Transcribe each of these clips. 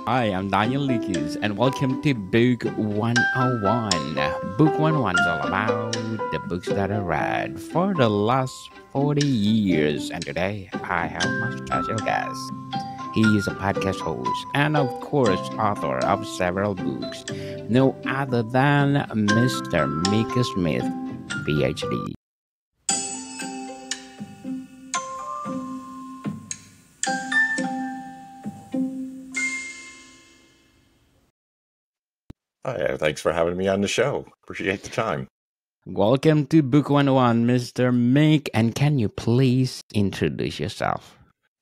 Hi, I'm Daniel Lucas, and welcome to Book 101. Book 101 is all about the books that I read for the last 40 years. And today I have my special guest. He is a podcast host and, of course, author of several books, no other than Mr. Mick Smith, PhD. Hi, thanks for having me on the show. Appreciate the time. Welcome to Book 101, Mr. Mick, and can you please introduce yourself?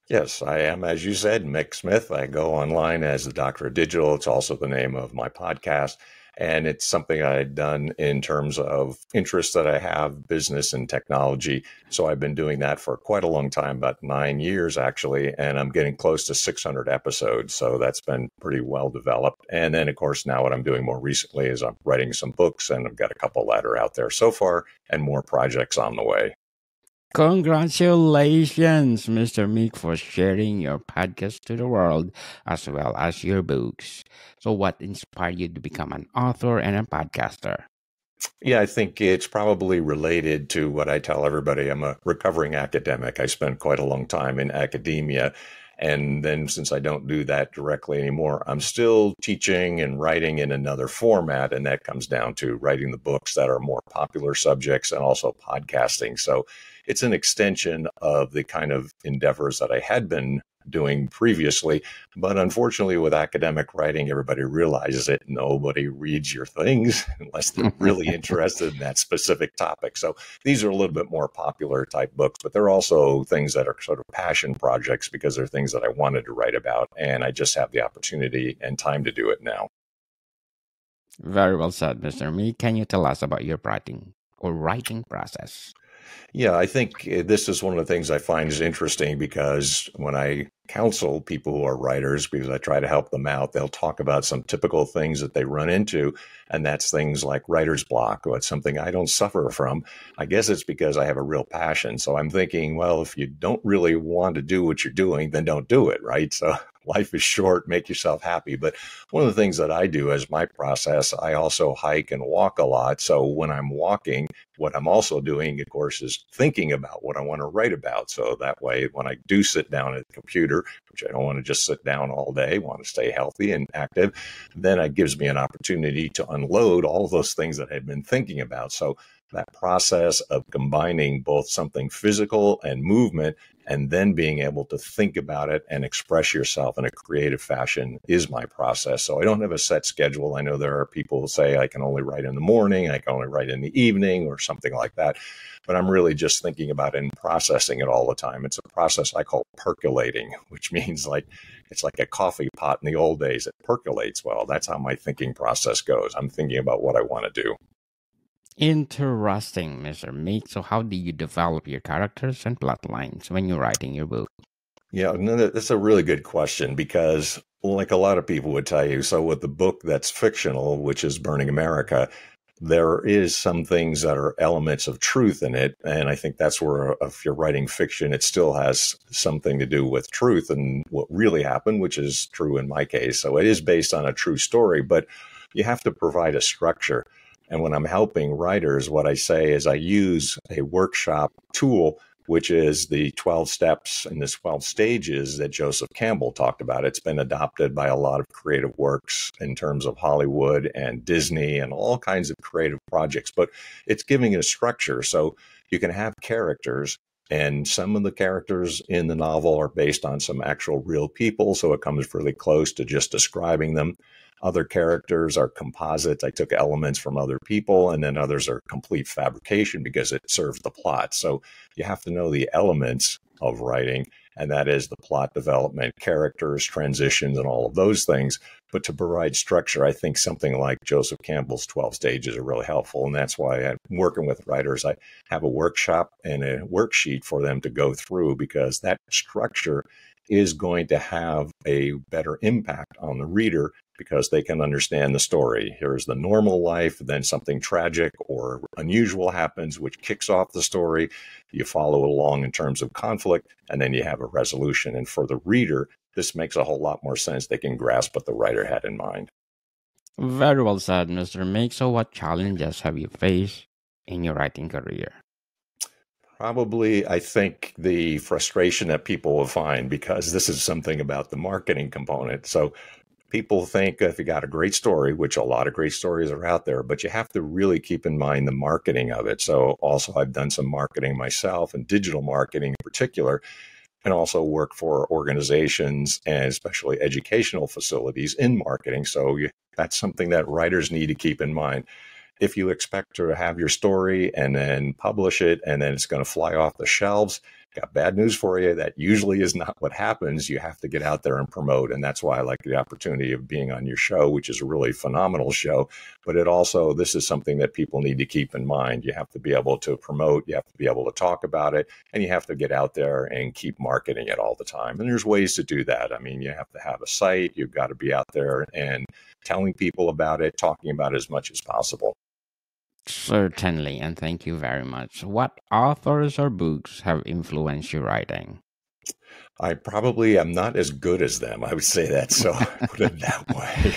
Yes, I am, as you said, Mick Smith. I go online as the Doctor of Digital. It's also the name of my podcast. And it's something I've done in terms of interests that I have, business and technology. So I've been doing that for quite a long time, about 9 years actually, and I'm getting close to 600 episodes. So that's been pretty well developed. And then, of course, now what I'm doing more recently is I'm writing some books, and I've got a couple that are out there so far and more projects on the way. Congratulations, Mr. Meek, for sharing your podcast to the world as well as your books. So, what inspired you to become an author and a podcaster? Yeah, I think it's probably related to what I tell everybody. I'm a recovering academic. I spent quite a long time in academia. And then since I don't do that directly anymore, I'm still teaching and writing in another format. And that comes down to writing the books that are more popular subjects and also podcasting. So it's an extension of the kind of endeavors that I had been doing previously. But unfortunately, with academic writing, everybody realizes it. Nobody reads your things unless they're really interested in that specific topic. So these are a little bit more popular type books, but they're also things that are sort of passion projects because they're things that I wanted to write about. And I just have the opportunity and time to do it now. Very well said, Mr. Meek. Can you tell us about your writing process? Yeah, I think this is one of the things I find is interesting because when I counsel people who are writers, because I try to help them out, they'll talk about some typical things that they run into. And that's things like writer's block, or it's something I don't suffer from. I guess it's because I have a real passion. So I'm thinking, well, if you don't really want to do what you're doing, then don't do it, right? So life is short, make yourself happy. But one of the things that I do as my process, I also hike and walk a lot. So when I'm walking, what I'm also doing, of course, is thinking about what I want to write about. So that way, when I do sit down at the computer, which I don't want to just sit down all day, want to stay healthy and active, then it gives me an opportunity to unload all of those things that I've been thinking about. So that process of combining both something physical and movement and then being able to think about it and express yourself in a creative fashion is my process. So I don't have a set schedule. I know there are people who say I can only write in the morning, I can only write in the evening or something like that. But I'm really just thinking about it and processing it all the time. It's a process I call percolating, which means like it's like a coffee pot in the old days. It percolates. Well, that's how my thinking process goes. I'm thinking about what I want to do. Interesting, Mr. Meek. So, how do you develop your characters and plot lines when you're writing your book? Yeah, no, that's a really good question because, like a lot of people would tell you, so with the book that's fictional, which is Burning America, there is some things that are elements of truth in it. And I think that's where, if you're writing fiction, it still has something to do with truth and what really happened, which is true in my case. So it is based on a true story, but you have to provide a structure. And when I'm helping writers, what I say is I use a workshop tool, which is the 12 steps and the 12 stages that Joseph Campbell talked about. It's been adopted by a lot of creative works in terms of Hollywood and Disney and all kinds of creative projects, but it's giving it a structure. So you can have characters, and some of the characters in the novel are based on some actual real people, so it comes really close to just describing them. Other characters are composites. I took elements from other people, and then others are complete fabrication because it serves the plot. So you have to know the elements of writing, and that is the plot development, characters, transitions, and all of those things. But to provide structure, I think something like Joseph Campbell's 12 stages are really helpful. And that's why I'm working with writers. I have a workshop and a worksheet for them to go through because that structure is going to have a better impact on the reader because they can understand the story. Here's the normal life, then something tragic or unusual happens, which kicks off the story. You follow it along in terms of conflict, and then you have a resolution. And for the reader, this makes a whole lot more sense. They can grasp what the writer had in mind. Very well said, Mr. Mick. So, what challenges have you faced in your writing career? Probably, I think the frustration that people will find, because this is something about the marketing component. So people think if you got a great story, which a lot of great stories are out there, but you have to really keep in mind the marketing of it. So also I've done some marketing myself and digital marketing in particular, and also work for organizations and especially educational facilities in marketing. So that's something that writers need to keep in mind. If you expect to have your story and then publish it and then it's going to fly off the shelves, got bad news for you. That usually is not what happens. You have to get out there and promote. And that's why I like the opportunity of being on your show, which is a really phenomenal show. But it also, this is something that people need to keep in mind. You have to be able to promote, you have to be able to talk about it, and you have to get out there and keep marketing it all the time. And there's ways to do that. I mean, you have to have a site, you've got to be out there and telling people about it, talking about it as much as possible. Certainly, and thank you very much. What authors or books have influenced your writing? I probably am not as good as them. I would say that. So put it that way.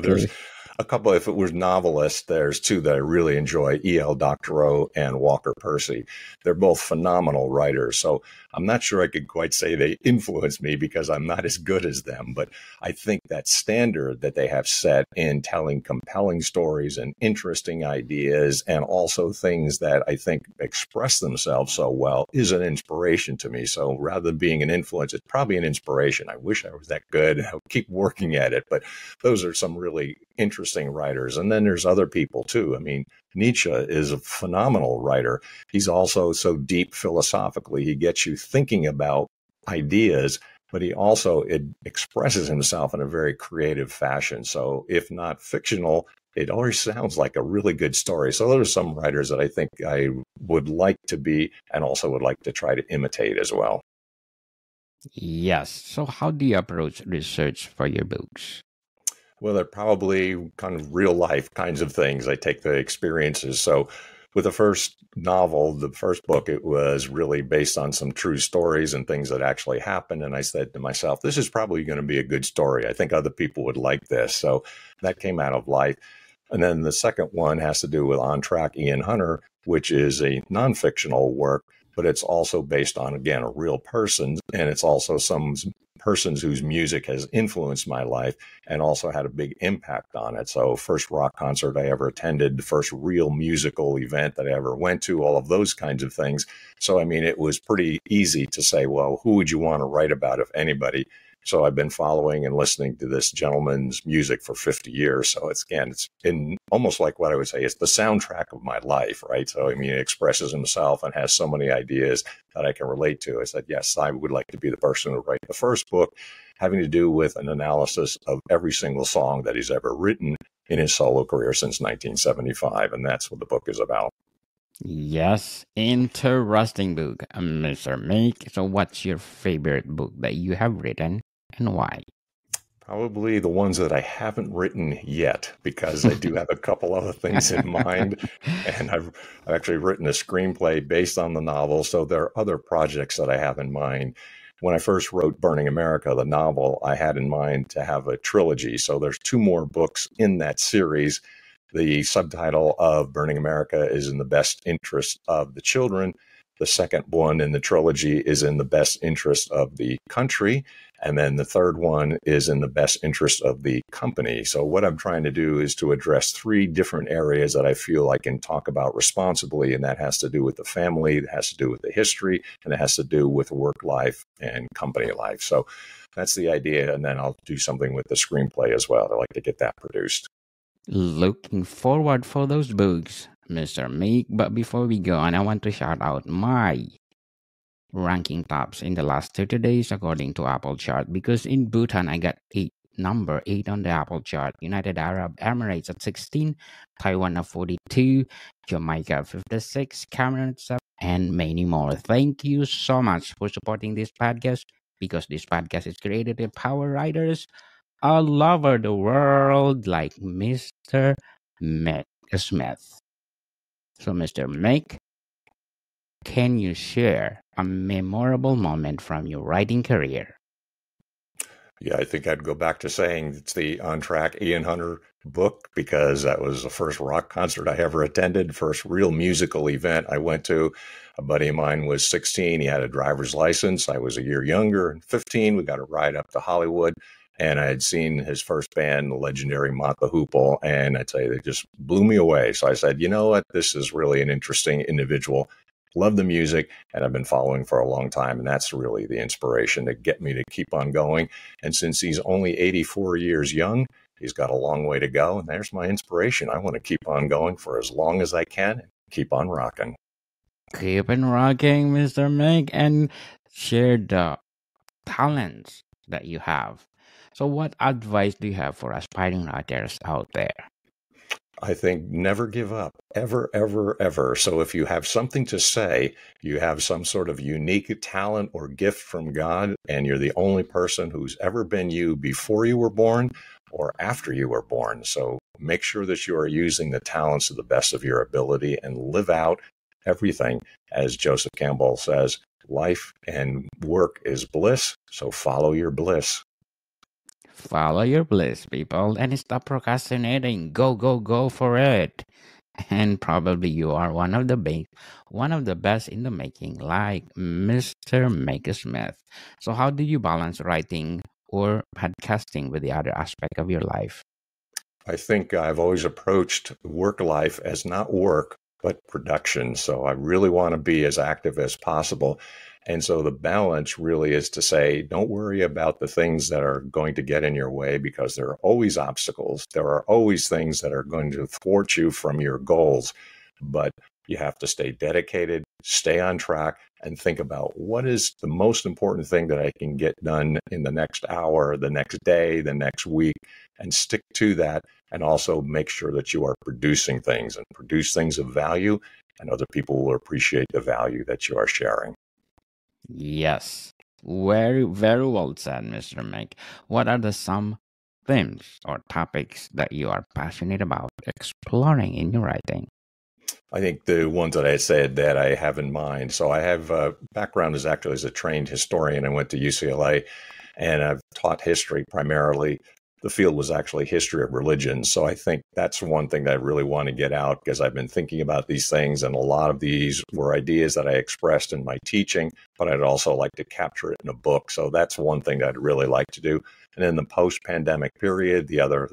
There's Okay. a couple. If it was novelists, there's two that I really enjoy: E.L. Doctorow and Walker Percy. They're both phenomenal writers. So I'm not sure I could quite say they influenced me because I'm not as good as them. But I think that standard that they have set in telling compelling stories and interesting ideas, and also things that I think express themselves so well, is an inspiration to me. So rather than being an influence, it's probably an inspiration. I wish I was that good. I'll keep working at it. But those are some really interesting writers. And then there's other people too. I mean, Nietzsche is a phenomenal writer. He's also so deep philosophically. He gets you thinking about ideas, but he also expresses himself in a very creative fashion. So if not fictional, it always sounds like a really good story. So those are some writers that I think I would like to be and also would like to try to imitate as well. Yes. So, how do you approach research for your books? Well, they're probably kind of real life kinds of things. I take the experiences. So, with the first novel, the first book, it was really based on some true stories and things that actually happened. And I said to myself, this is probably going to be a good story. I think other people would like this. So, that came out of life. And then the second one has to do with On Track Ian Hunter, which is a non-fictional work, but it's also based on, again, a real person. And it's also some persons whose music has influenced my life and also had a big impact on it. So first rock concert I ever attended, the first real musical event that I ever went to, all of those kinds of things. So, I mean, it was pretty easy to say, well, who would you want to write about, if anybody? So I've been following and listening to this gentleman's music for 50 years. So it's in almost like what I would say, it's the soundtrack of my life, right? So, I mean, he expresses himself and has so many ideas that I can relate to. I said, yes, I would like to be the person to write the first book having to do with an analysis of every single song that he's ever written in his solo career since 1975. And that's what the book is about. Yes, interesting book, Mr. Mick. So, what's your favorite book that you have written and why? Probably the ones that I haven't written yet, because I do have a couple other things in mind. And I've actually written a screenplay based on the novel. So there are other projects that I have in mind. When I first wrote Burning America, the novel, I had in mind to have a trilogy. So there's two more books in that series. The subtitle of Burning America is In the Best Interest of the Children. The second one in the trilogy is In the Best Interest of the Country. And then the third one is In the Best Interest of the Company. So what I'm trying to do is to address three different areas that I feel I can talk about responsibly. And that has to do with the family, it has to do with the history, and it has to do with work life and company life. So that's the idea. And then I'll do something with the screenplay as well. I'd like to get that produced. Looking forward for those books, Mr. Mick. But before we go on, I want to shout out my ranking tops in the last 30 days according to Apple chart, because in Bhutan I got number 8 on the Apple chart, United Arab Emirates at 16, Taiwan at 42, Jamaica at 56, Cameroon at 7, and many more. Thank you so much for supporting this podcast, because this podcast is created by power writers all over the world like Mr. Mick Smith. So, Mr. Mick, can you share a memorable moment from your writing career? Yeah, I think I'd go back to saying it's the On Track Ian Hunter book because that was the first rock concert I ever attended, first real musical event I went to. A buddy of mine was 16. He had a driver's license. I was a year younger. 15, we got a ride up to Hollywood. And I had seen his first band, the legendary Mott the Hoople, and I'd say they just blew me away. So I said, you know what? This is really an interesting individual. Love the music, and I've been following for a long time, and that's really the inspiration to get me to keep on going. And since he's only 84 years young, he's got a long way to go, and there's my inspiration. I want to keep on going for as long as I can and keep on rocking. Keep on rocking, Mr. Mick, and share the talents that you have. So, what advice do you have for aspiring writers out there? I think never give up, ever, ever, ever. So if you have something to say, you have some sort of unique talent or gift from God, and you're the only person who's ever been you before you were born or after you were born. So make sure that you are using the talents to the best of your ability and live out everything. As Joseph Campbell says, life and work is bliss. So follow your bliss. Follow your bliss, people, and stop procrastinating. Go, go, go for it. And probably you are one of the best in the making, like Mr. Make Smith. So, how do you balance writing or podcasting with the other aspect of your life? I think I've always approached work life as not work, but production. So I really want to be as active as possible. And so the balance really is to say, don't worry about the things that are going to get in your way because there are always obstacles. There are always things that are going to thwart you from your goals. But you have to stay dedicated, stay on track, and think about what is the most important thing that I can get done in the next hour, the next day, the next week, and stick to that. And also make sure that you are producing things and produce things of value, and other people will appreciate the value that you are sharing. Yes, very, very well said, Mr. Mick. What are the some themes or topics that you are passionate about exploring in your writing? I think the ones that I said that I have in mind. So I have a background as actually as a trained historian. I went to UCLA and I've taught history primarily. The field was actually history of religion. So I think that's one thing that I really want to get out because I've been thinking about these things. And a lot of these were ideas that I expressed in my teaching, but I'd also like to capture it in a book. So that's one thing that I'd really like to do. And in the post-pandemic period, the other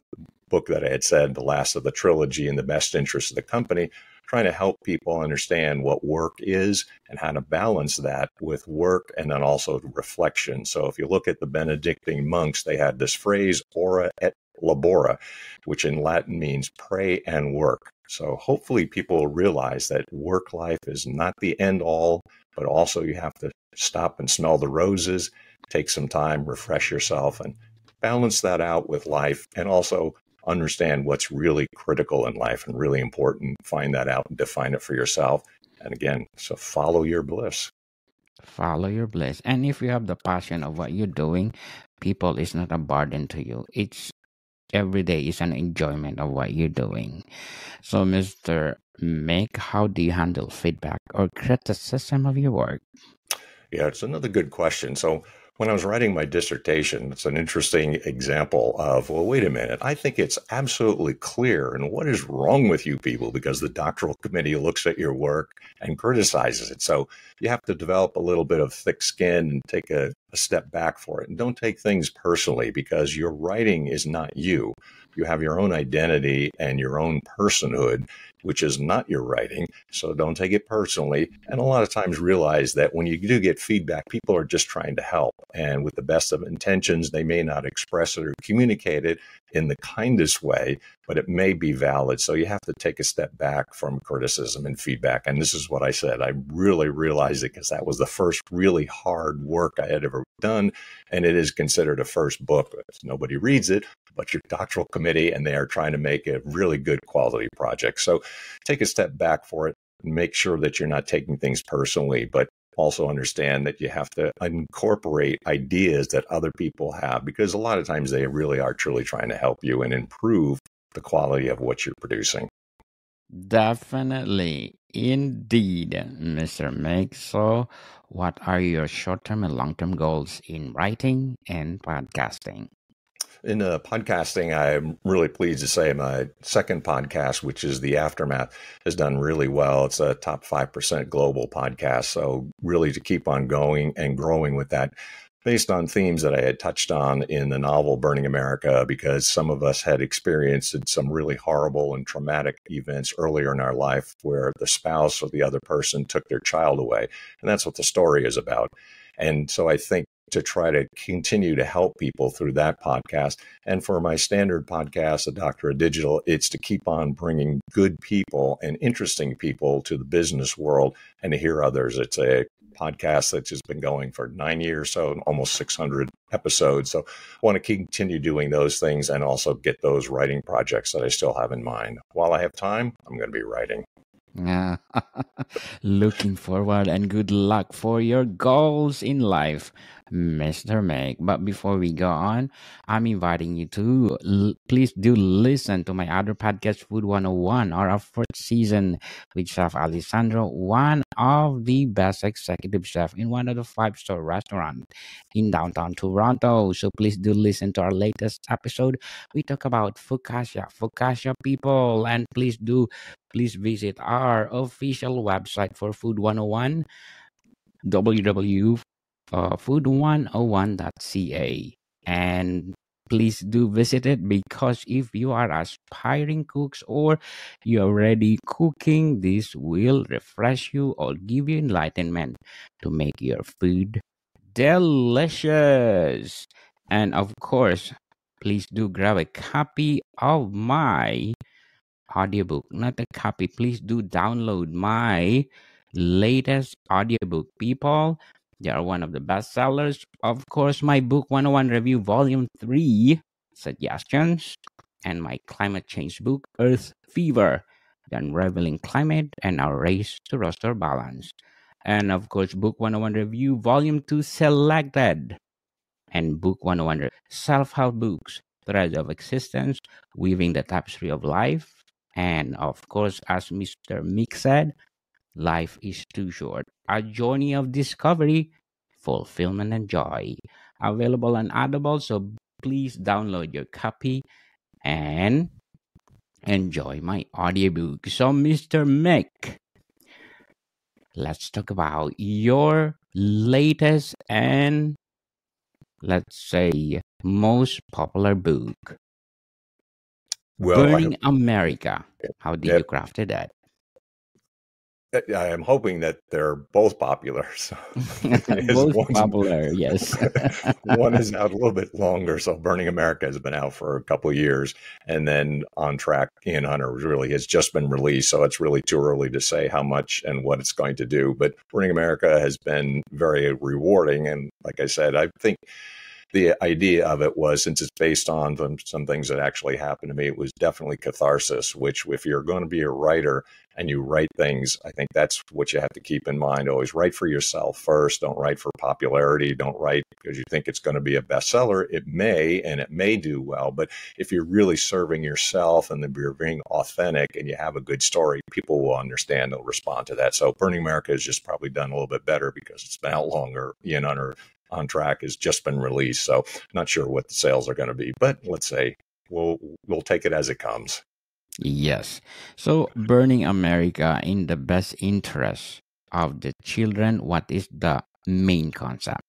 book that I had said, the last of the trilogy, in the best interest of the company, trying to help people understand what work is and how to balance that with work and then also reflection. So if you look at the Benedictine monks, they had this phrase, ora et labora, which in Latin means pray and work. So hopefully people realize that work life is not the end all, but also you have to stop and smell the roses, take some time, refresh yourself, and balance that out with life, and also understand what's really critical in life and really important. Find that out and define it for yourself. And again, so follow your bliss. Follow your bliss. And if you have the passion of what you're doing, people is not a burden to you. It's every day is an enjoyment of what you're doing. So, Mr. Mick, how do you handle feedback or criticism of your work? Yeah, it's another good question. So when I was writing my dissertation, it's an interesting example of, well, wait a minute, I think it's absolutely clear. And what is wrong with you people? Because the doctoral committee looks at your work and criticizes it. So you have to develop a little bit of thick skin and take a step back for it. And don't take things personally because your writing is not you. You have your own identity and your own personhood, which is not your writing. So don't take it personally. And a lot of times realize that when you do get feedback, people are just trying to help. And with the best of intentions, they may not express it or communicate it in the kindest way, but it may be valid. So you have to take a step back from criticism and feedback. And this is what I said. I really realized it because that was the first really hard work I had ever done. And it is considered a first book. Nobody reads it, but your doctoral committee, and they are trying to make a really good quality project. So take a step back for it and make sure that you're not taking things personally, but also understand that you have to incorporate ideas that other people have, because a lot of times they really are truly trying to help you and improve the quality of what you're producing. Definitely. Indeed, Mr. Mick. So, what are your short term and long term goals in writing and podcasting? In podcasting, I'm really pleased to say my second podcast, which is The Aftermath, has done really well. It's a top 5% global podcast. So, really to keep on going and growing with that based on themes that I had touched on in the novel Burning America, because some of us had experienced some really horrible and traumatic events earlier in our life where the spouse or the other person took their child away. And that's what the story is about. And so I think to try to continue to help people through that podcast. And for my standard podcast, The Doctor of Digital, it's to keep on bringing good people and interesting people to the business world and to hear others. It's a podcast that's just been going for 9 years, so almost 600 episodes. So I want to continue doing those things and also get those writing projects that I still have in mind. While I have time, I'm going to be writing. Yeah. Looking forward and good luck for your goals in life, Mr. Meg. But before we go on, I'm inviting you to please do listen to my other podcast, Food 101, or our fourth season with Chef Alessandro, one of the best executive chef in one of the five-star restaurants in downtown Toronto. So please do listen to our latest episode. We talk about focaccia people, and please visit our official website for Food 101, www.food101.ca. And please do visit it, because if you are aspiring cooks or you're already cooking, this will refresh you or give you enlightenment to make your food delicious. And of course, please do grab a copy of my audiobook, not a copy. Please do download my latest audiobook, people. They are one of the best sellers. Of course, my book 101 Review Volume 3 Suggestions, and my climate change book, Earth Fever, The Unraveling Climate and Our Race to Restore Balance. And of course, book 101 Review Volume 2 Selected, and book 101 Self Help Books, Threads of Existence, Weaving the Tapestry of Life. And of course, as Mr. Mick said, life is too short. A journey of discovery, fulfillment, and joy. Available on Audible, so please download your copy and enjoy my audiobook. So, Mr. Mick, let's talk about your latest and, let's say, most popular book, Well, Burning America. How did you craft that? I am hoping that they're both popular. So Both popular, yes. one is out a little bit longer. So Burning America has been out for a couple of years, and then On Track Ian Hunter really has just been released. So it's really too early to say how much and what it's going to do. But Burning America has been very rewarding. And like I said, I think the idea of it was, since it's based on some things that actually happened to me, it was definitely catharsis, which if you're going to be a writer and you write things, I think that's what you have to keep in mind. Always write for yourself first. Don't write for popularity. Don't write because you think it's going to be a bestseller. It may, and it may do well, but if you're really serving yourself and you're being authentic and you have a good story, people will understand. They'll respond to that. So Burning America has just probably done a little bit better because it's been out longer. Ian Hunter On Track has just been released, so not sure what the sales are going to be, but let's say we'll take it as it comes. Yes. So, Burning America in the best interest of the children, what is the main concept?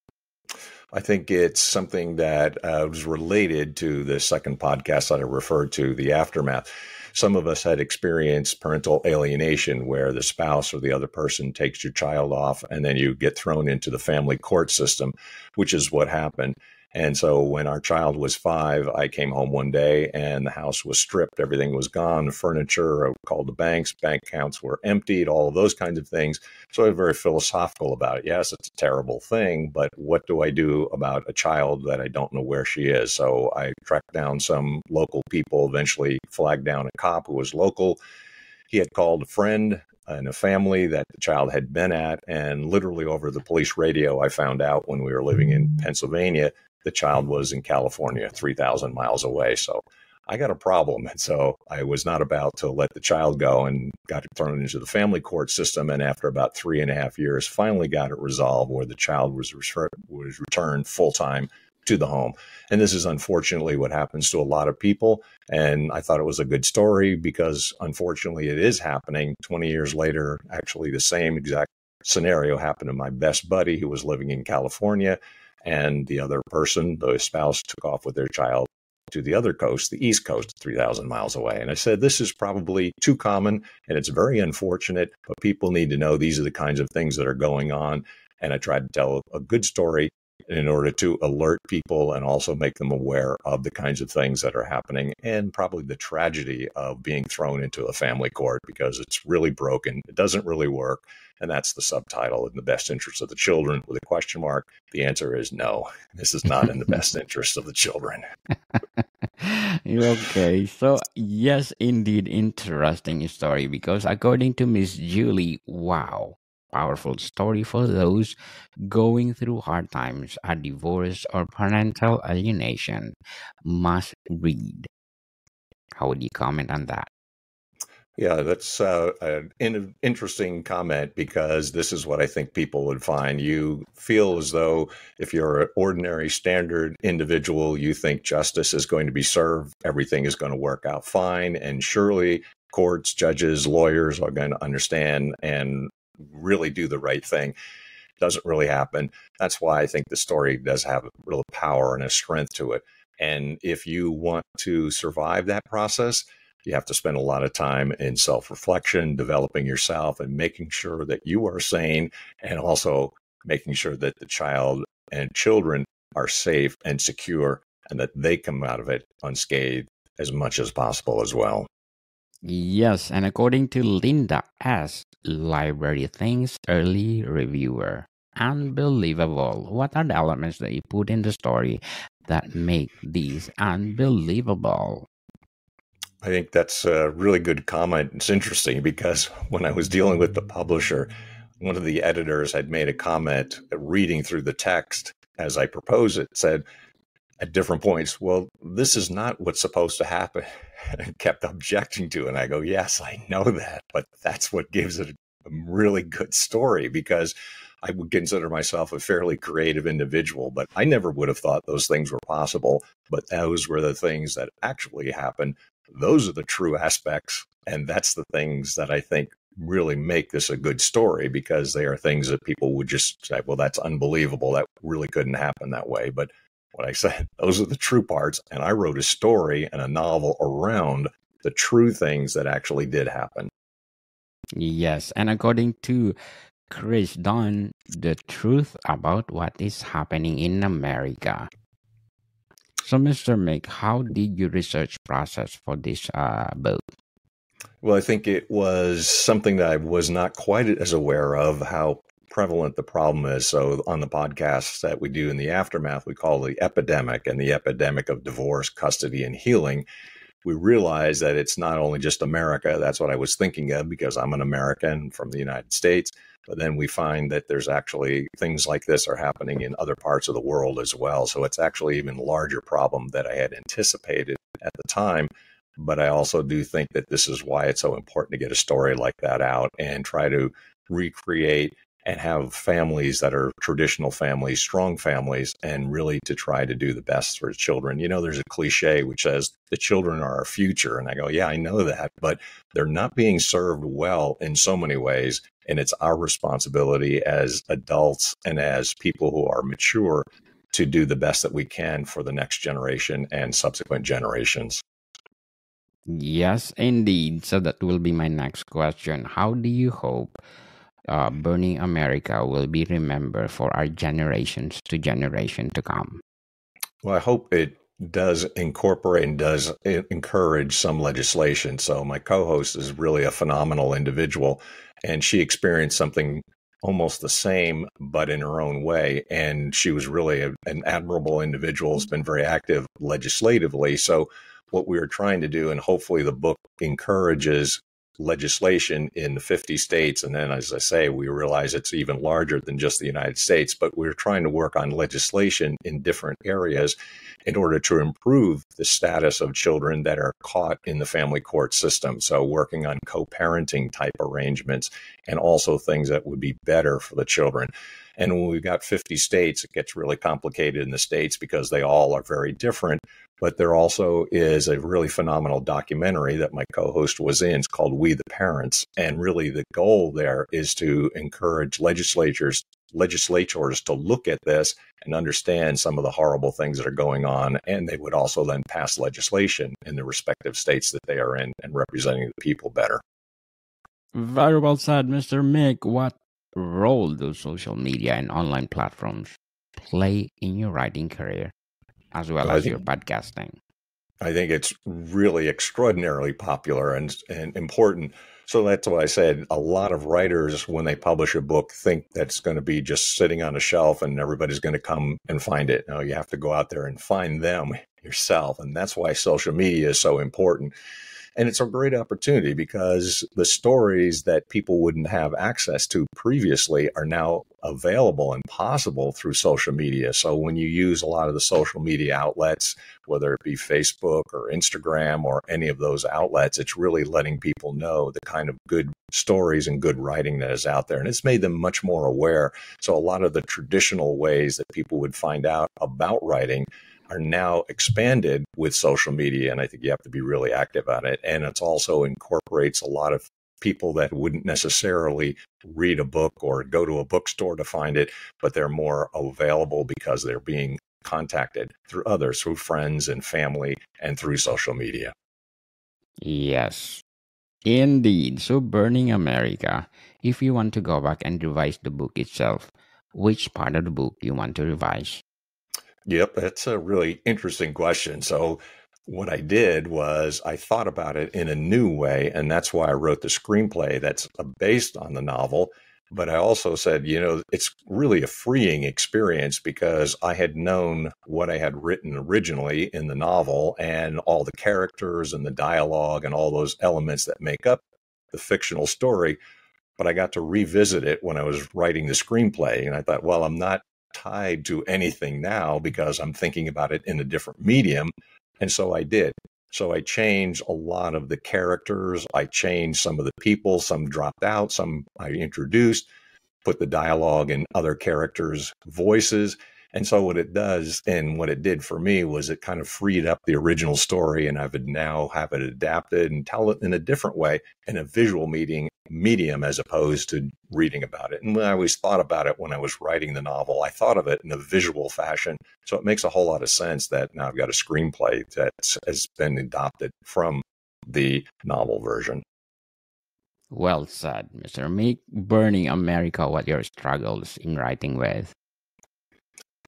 I think it's something that was related to the second podcast that I referred to, The Aftermath. Some of us had experienced parental alienation, where the spouse or the other person takes your child off and then you get thrown into the family court system, which is what happened. And so when our child was 5, I came home one day and the house was stripped. Everything was gone. The furniture, I called the banks, bank accounts were emptied, all of those kinds of things. So I'm very philosophical about it. Yes, it's a terrible thing, but what do I do about a child that I don't know where she is? So I tracked down some local people, eventually flagged down a cop who was local. He had called a friend and a family that the child had been at, and literally over the police radio, I found out when we were living in Pennsylvania, the child was in California, 3,000 miles away. So I got a problem. And so I was not about to let the child go and got thrown into the family court system. And after about 3.5 years, finally got it resolved where the child was returned full time to the home. And this is unfortunately what happens to a lot of people. And I thought it was a good story because unfortunately it is happening. 20 years later, actually the same exact scenario happened to my best buddy who was living in California. And the other person, the spouse, took off with their child to the other coast, the East Coast, 3,000 miles away. And I said, this is probably too common and it's very unfortunate, but people need to know these are the kinds of things that are going on. And I tried to tell a good story in order to alert people and also make them aware of the kinds of things that are happening and probably the tragedy of being thrown into a family court because it's really broken. It doesn't really work. And that's the subtitle, in the best interest of the children with a question mark. The answer is no. This is not in the best interest of the children. Okay, so yes, indeed, interesting story because according to Miss Julie, wow, powerful story for those going through hard times, a divorce or parental alienation. Must read. How would you comment on that? Yeah, that's an interesting comment because this is what I think people would find. You feel as though if you're an ordinary, standard individual, you think justice is going to be served, everything is going to work out fine, and surely courts, judges, lawyers are going to understand and really do the right thing. Doesn't really happen. That's why I think the story does have a real power and a strength to it. And if you want to survive that process, you have to spend a lot of time in self-reflection, developing yourself and making sure that you are sane and also making sure that the child and children are safe and secure and that they come out of it unscathed as much as possible as well. Yes, and according to Linda S., Library Things Early Reviewer, unbelievable. What are the elements that you put in the story that make these unbelievable? I think that's a really good comment. It's interesting because when I was dealing with the publisher, one of the editors had made a comment reading through the text as I proposed it, said at different points, well, this is not what's supposed to happen, and kept objecting to it. And I go, yes, I know that, but that's what gives it a really good story because I would consider myself a fairly creative individual, but I never would have thought those things were possible. But those were the things that actually happened. Those are the true aspects. And that's the things that I think really make this a good story because they are things that people would just say, well, that's unbelievable. That really couldn't happen that way. But what I said, those are the true parts. And I wrote a story and a novel around the true things that actually did happen. Yes, and according to Chris Dunn, the truth about what is happening in America. So, Mr. Mick, how did you research process for this book? Well, I think it was something that I was not quite as aware of how prevalent the problem is. So on the podcasts that we do in the aftermath, we call the epidemic and the epidemic of divorce, custody, and healing. We realize that it's not only just America. That's what I was thinking of because I'm an American from the United States. But then we find that there's actually things like this are happening in other parts of the world as well. So it's actually even a larger problem that I had anticipated at the time. But I also do think that this is why it's so important to get a story like that out and try to recreate and have families that are traditional families, strong families, and really to try to do the best for the children. You know, there's a cliche which says the children are our future. And I go, yeah, I know that, but they're not being served well in so many ways. And it's our responsibility as adults and as people who are mature to do the best that we can for the next generation and subsequent generations. Yes, indeed. So that will be my next question. How do you hope Burning America will be remembered for our generations to generation to come? Well, I hope it does incorporate and does encourage some legislation. So my co-host is really a phenomenal individual, and she experienced something almost the same, but in her own way. And she was really an admirable individual, has been very active legislatively. So what we are trying to do, and hopefully the book encourages legislation in 50 states. And then, as I say, we realize it's even larger than just the United States, but we're trying to work on legislation in different areas in order to improve the status of children that are caught in the family court system. So working on co-parenting type arrangements and also things that would be better for the children. And when we've got 50 states, it gets really complicated in the states because they all are very different. But there also is a really phenomenal documentary that my co-host was in. It's called We the Parents. And really the goal there is to encourage legislators to look at this and understand some of the horrible things that are going on. And they would also then pass legislation in the respective states that they are in and representing the people better. Very well said, Mr. Mick. What role do social media and online platforms play in your writing career as well as your podcasting? I think it's really extraordinarily popular and important. So that's why I said a lot of writers, when they publish a book, think that's going to be just sitting on a shelf and everybody's going to come and find it. No, you have to go out there and find them yourself. And that's why social media is so important. And it's a great opportunity because the stories that people wouldn't have access to previously are now available and possible through social media. So when you use a lot of the social media outlets, whether it be Facebook or Instagram or any of those outlets, it's really letting people know the kind of good stories and good writing that is out there. And it's made them much more aware. So a lot of the traditional ways that people would find out about writing are now expanded with social media. And I think you have to be really active on it. And it also incorporates a lot of people that wouldn't necessarily read a book or go to a bookstore to find it, but they're more available because they're being contacted through others, through friends and family, and through social media. Yes, indeed. So, Burning America, if you want to go back and revise the book itself, which part of the book you want to revise? Yep, that's a really interesting question. So what I did was I thought about it in a new way, and that's why I wrote the screenplay that's based on the novel. But I also said, it's really a freeing experience because I had known what I had written originally in the novel and all the characters and the dialogue and all those elements that make up the fictional story. But I got to revisit it when I was writing the screenplay. And I thought, well, I'm not tied to anything now because I'm thinking about it in a different medium. And so I did. So I changed a lot of the characters. I changed some of the people. Some dropped out. Some I introduced, put the dialogue in other characters' voices. And so what it does and what it did for me was it kind of freed up the original story, and I would now have it adapted and tell it in a different way in a visual medium as opposed to reading about it. And when I always thought about it when I was writing the novel, I thought of it in a visual fashion. So it makes a whole lot of sense that now I've got a screenplay that has been adopted from the novel version. Well said, Mr. Mick. Burning America, what your struggles in writing with?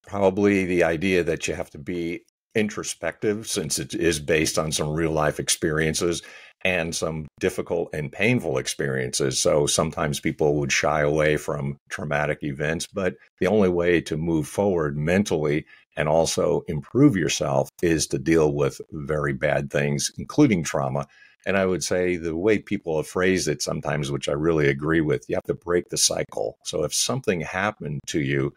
Probably the idea that you have to be introspective, since it is based on some real life experiences and some difficult and painful experiences. So sometimes people would shy away from traumatic events, but the only way to move forward mentally and also improve yourself is to deal with very bad things, including trauma. And I would say the way people have phrased it sometimes, which I really agree with, you have to break the cycle. So if something happened to you,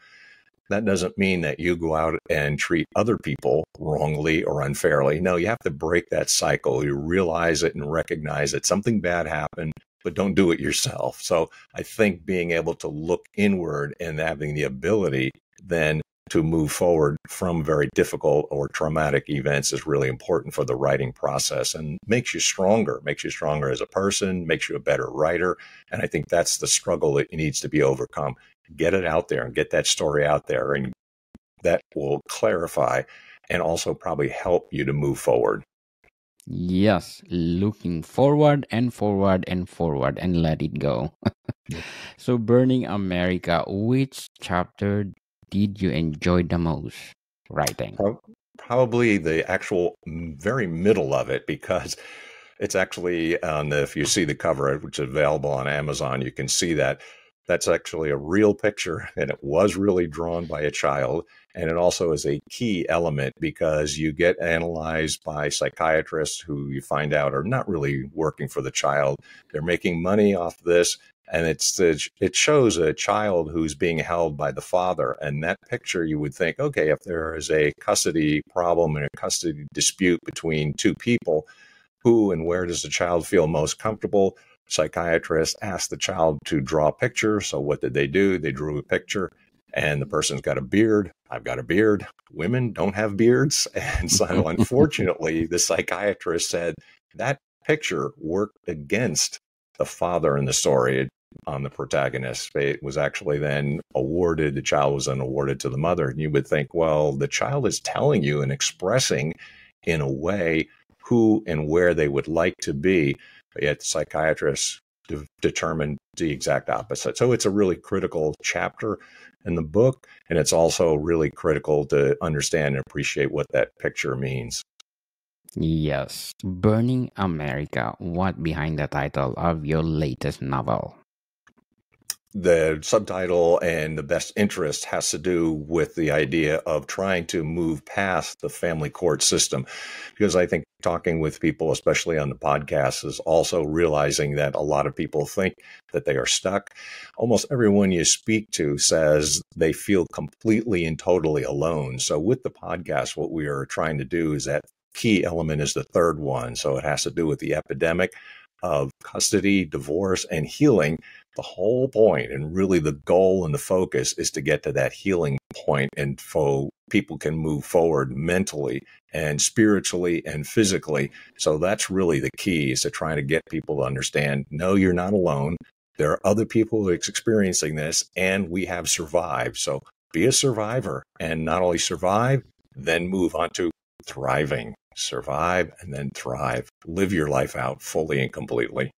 that doesn't mean that you go out and treat other people wrongly or unfairly. No, you have to break that cycle. You realize it and recognize that something bad happened, but don't do it yourself. So I think being able to look inward and having the ability then to move forward from very difficult or traumatic events is really important for the writing process and makes you stronger as a person, makes you a better writer. And I think that's the struggle that needs to be overcome. Get it out there and get that story out there, and that will clarify and also probably help you to move forward. Yes, looking forward and forward and forward and let it go. So, Burning America, which chapter did you enjoy the most writing? Probably the actual very middle of it, because it's actually on if you see the cover, which is available on Amazon, you can see that. That's actually a real picture, and it was really drawn by a child. And it also is a key element because you get analyzed by psychiatrists who you find out are not really working for the child. They're making money off this. And it shows a child who's being held by the father. And that picture, you would think, okay, if there is a custody problem and a custody dispute between two people, who and where does the child feel most comfortable? Psychiatrist asked the child to draw a picture. So what did they do? They drew a picture, and the person's got a beard. I've got a beard. Women don't have beards. And so unfortunately, the psychiatrist said that picture worked against the father in the story on the protagonist. It was actually then awarded, the child was then awarded to the mother. And you would think, well, the child is telling you and expressing in a way who and where they would like to be, but yet psychiatrists determined the exact opposite. So it's a really critical chapter in the book, and it's also really critical to understand and appreciate what that picture means. Yes, Burning America. What behind the title of your latest novel? The subtitle and the best interest has to do with the idea of trying to move past the family court system. Because I think talking with people, especially on the podcast, is also realizing that a lot of people think that they are stuck. Almost everyone you speak to says they feel completely and totally alone. So with the podcast, what we are trying to do is that key element is the third one. So it has to do with the epidemic of custody, divorce, and healing. The whole point and really the goal and the focus is to get to that healing point, and so people can move forward mentally and spiritually and physically. So that's really the key, is to try to get people to understand, no, you're not alone. There are other people who are experiencing this, and we have survived. So be a survivor, and not only survive, then move on to thriving. Survive and then thrive. Live your life out fully and completely.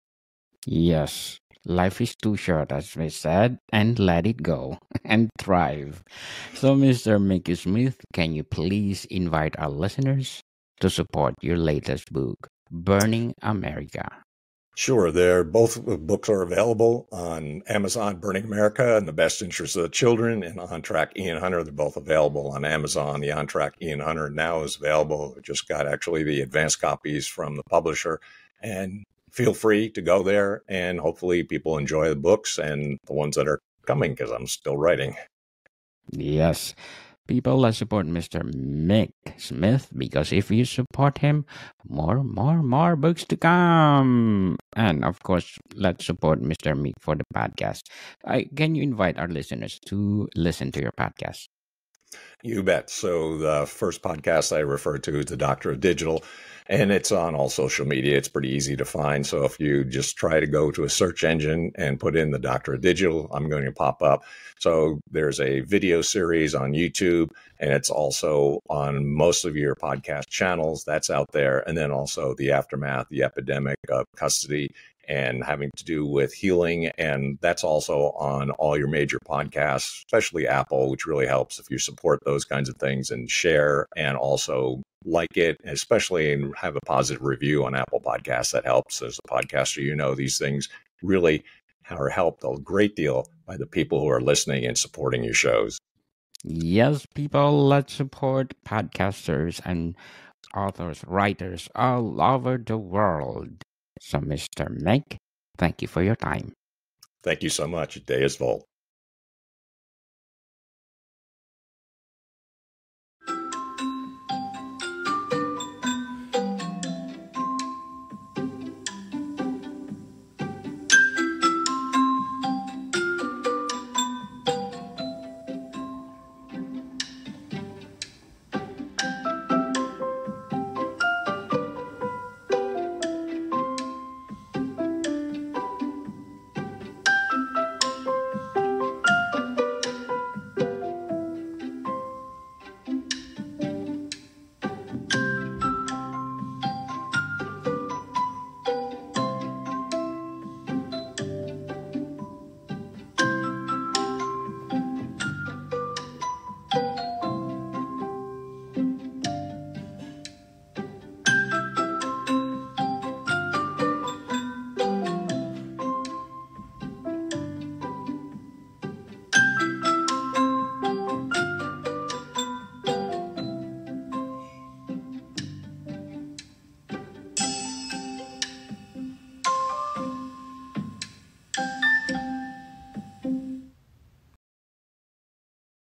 Yes, life is too short, as we said, and let it go and thrive. So, Mr. Mickey Smith, can you please invite our listeners to support your latest book, Burning America? Sure, both books are available on Amazon, Burning America, and The Best Interest of the Children, and On Track Ian Hunter. They're both available on Amazon. The On Track Ian Hunter now is available. I just got actually the advanced copies from the publisher, and feel free to go there, and hopefully people enjoy the books and the ones that are coming, because I'm still writing. Yes. People, let's support Mr. Mick Smith, because if you support him, more books to come. And of course, let's support Mr. Mick for the podcast. Can you invite our listeners to listen to your podcast? You bet. So the first podcast I referred to is The Doctor of Digital, and it's on all social media. It's pretty easy to find. So if you just try to go to a search engine and put in The Doctor of Digital, I'm going to pop up. So there's a video series on YouTube, and it's also on most of your podcast channels. That's out there. And then also the aftermath, the epidemic of custody and having to do with healing. And that's also on all your major podcasts, especially Apple, which really helps if you support those kinds of things and share, and also like it, especially, and have a positive review on Apple Podcasts. That helps. As a podcaster, you know, these things really are helped a great deal by the people who are listening and supporting your shows. Yes, people, let's support podcasters and authors, writers all over the world. So, Mr. Mick, thank you for your time. Thank you so much. Deus Volt.